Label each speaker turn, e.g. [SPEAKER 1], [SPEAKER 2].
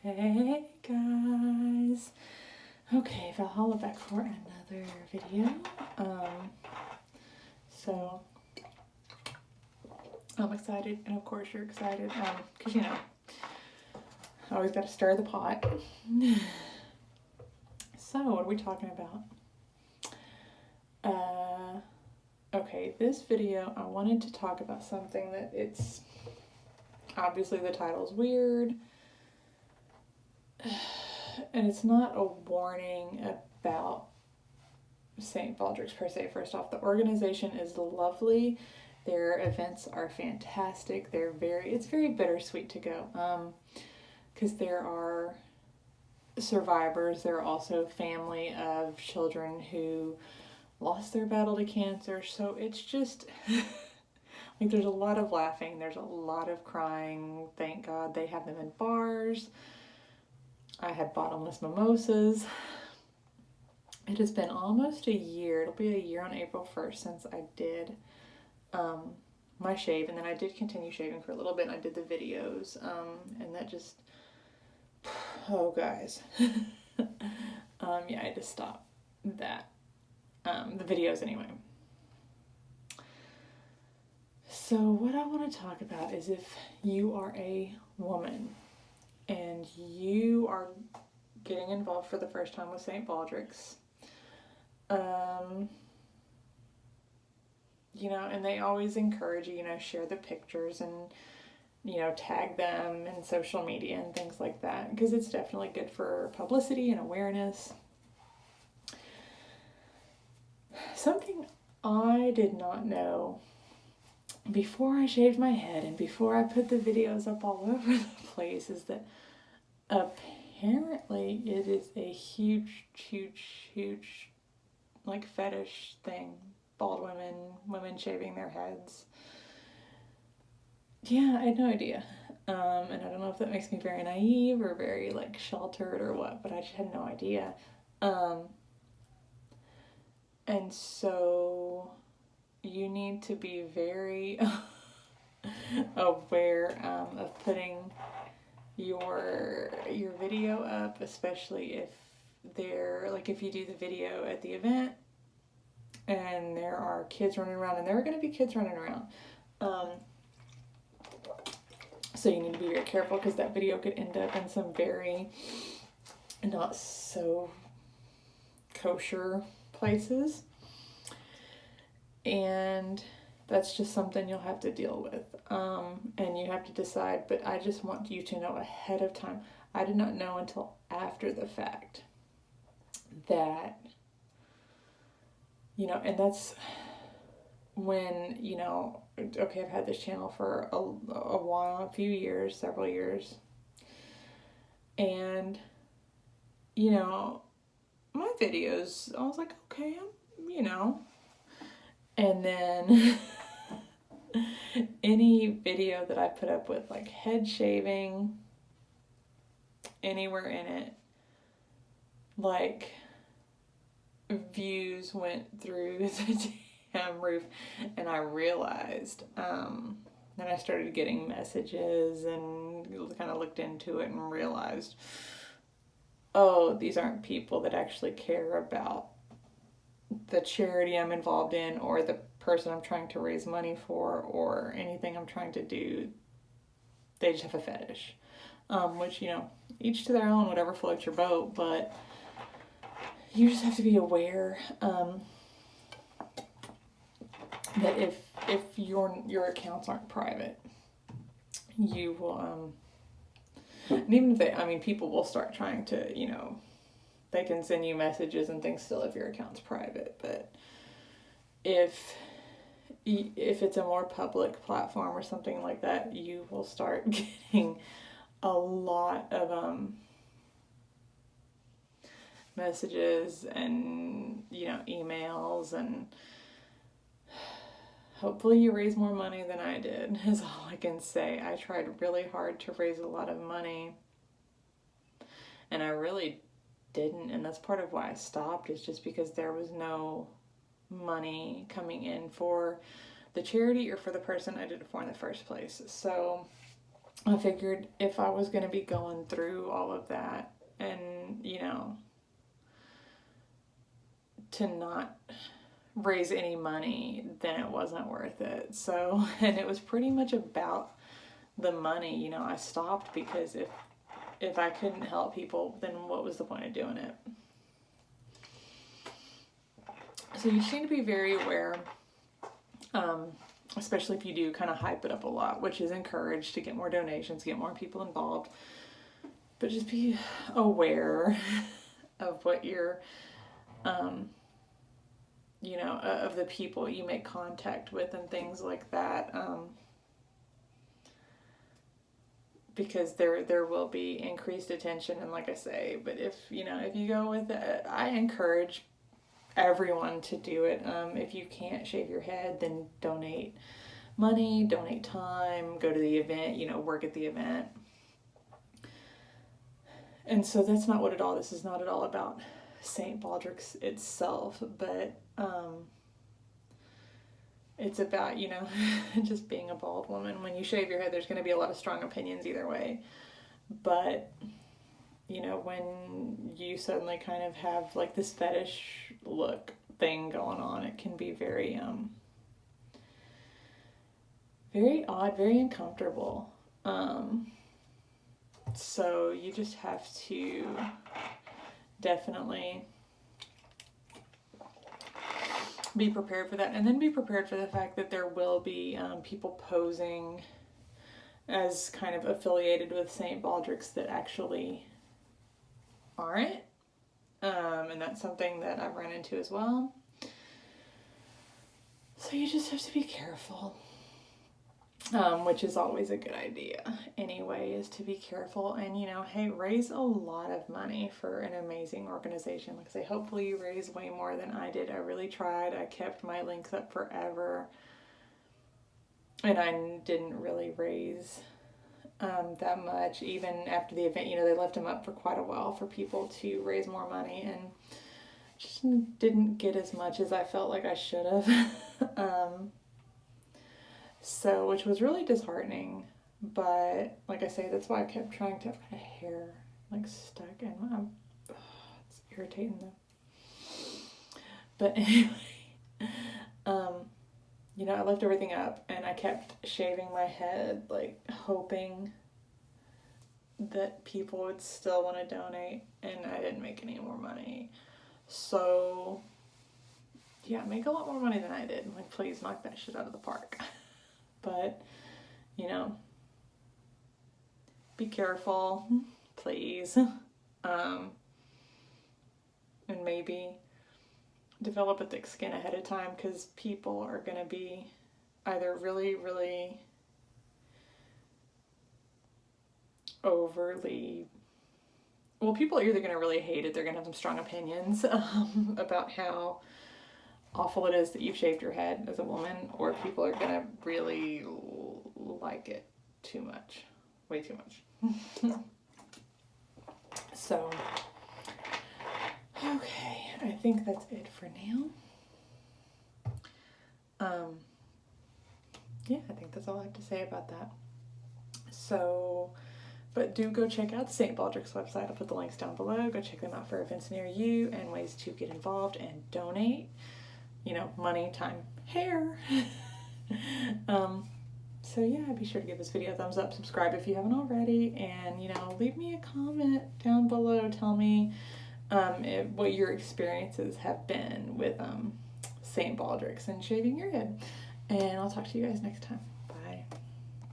[SPEAKER 1] Hey guys. Okay, Valhalla back for another video. So I'm excited, and of course you're excited, because I always got to stir the pot. So what are we talking about? Okay, this video I wanted to talk about something that it's obviously the title's weird. And it's not a warning about St. Baldrick's per se. First off, the organization is lovely. Their events are fantastic. It's very bittersweet to go. Because there are survivors. There are also family of children who lost their battle to cancer. So it's just like there's a lot of laughing. There's a lot of crying. Thank God they have them in bars. I had bottomless mimosas. It has been almost a year. It'll be a year on April 1st since I did my shave. And then I did continue shaving for a little bit. And I did the videos. And that just... Oh, guys. Yeah, I had to stop that. The videos anyway. So what I want to talk about is if you are a woman and you are getting involved for the first time with St. Baldrick's, and they always encourage you, share the pictures and, tag them in social media and things like that, because it's definitely good for publicity and awareness. Something I did not know before I shaved my head and before I put the videos up all over the place is that apparently it is a huge like fetish thing. Bald women shaving their heads. Yeah, I had no idea. And I don't know if that makes me very naive or very like sheltered or what, but I just had no idea. And so you need to be very aware of putting your video up, especially if if you do the video at the event and there are kids running around, and there are going to be kids running around. So you need to be very careful, because that video could end up in some very not so kosher places. And that's just something you'll have to deal with. And you have to decide, but I just want you to know ahead of time. I did not know until after the fact that, and that's when, okay, I've had this channel for a while, several years. And, my videos, I was like, okay, and then any video that I put up with like head shaving, anywhere in it, like views went through the damn roof. And I realized, then I started getting messages and kind of looked into it and realized, oh, these aren't people that actually care about the charity I'm involved in or the person I'm trying to raise money for or anything I'm trying to do. They just have a fetish, which, each to their own, whatever floats your boat, but you just have to be aware that if your accounts aren't private, you will, and even if people will start trying to, they can send you messages and things still if your account's private. But if it's a more public platform or something like that, you will start getting a lot of messages and emails, and hopefully you raise more money than I did, is all I can say. I tried really hard to raise a lot of money, and I really didn't, and that's part of why I stopped, is just because there was no money coming in for the charity or for the person I did it for in the first place. So I figured if I was going to be going through all of that and, to not raise any money, then it wasn't worth it. So, and it was pretty much about the money. I stopped because if I couldn't help people, then what was the point of doing it? So you just need to be very aware, especially if you do kind of hype it up a lot, which is encouraged to get more donations, get more people involved. But just be aware of what you're, of the people you make contact with and things like that. Because there will be increased attention, and like I say, but if you go with it, I encourage everyone to do it. If you can't shave your head, then donate money, donate time, go to the event, work at the event. And so that's not what this is not at all about St. Baldrick's itself, but it's about, just being a bald woman. When you shave your head, there's going to be a lot of strong opinions either way. But, when you suddenly kind of have like this fetish look thing going on, it can be very, very odd, very uncomfortable. So you just have to definitely be prepared for that, and then be prepared for the fact that there will be people posing as kind of affiliated with St. Baldrick's that actually aren't, and that's something that I've run into as well. So you just have to be careful, which is always a good idea anyway, is to be careful and, hey, raise a lot of money for an amazing organization. Like I say, hopefully you raise way more than I did. I really tried. I kept my links up forever, and I didn't really raise that much. Even after the event, they left them up for quite a while for people to raise more money, and just didn't get as much as I felt like I should have. So, which was really disheartening, but like I say, that's why I kept trying to have my hair like stuck in my, it's irritating though. But anyway, I left everything up and I kept shaving my head, like hoping that people would still want to donate, and I didn't make any more money. So, yeah, make a lot more money than I did. Like, please knock that shit out of the park. But, be careful, please. And maybe develop a thick skin ahead of time, because people are going to be either really, really overly... Well, people are either going to really hate it, they're going to have some strong opinions about how awful it is that you've shaved your head as a woman, or people are gonna really like it too much, way too much. So, okay, I think that's it for now. Yeah, I think that's all I have to say about that. So, but do go check out the St. Baldrick's website. I'll put the links down below. Go check them out for events near you and ways to get involved and donate. Money, time, hair. So yeah, be sure to give this video a thumbs up, subscribe if you haven't already, and leave me a comment down below. Tell me what your experiences have been with St. Baldrick's and shaving your head, and I'll talk to you guys next time.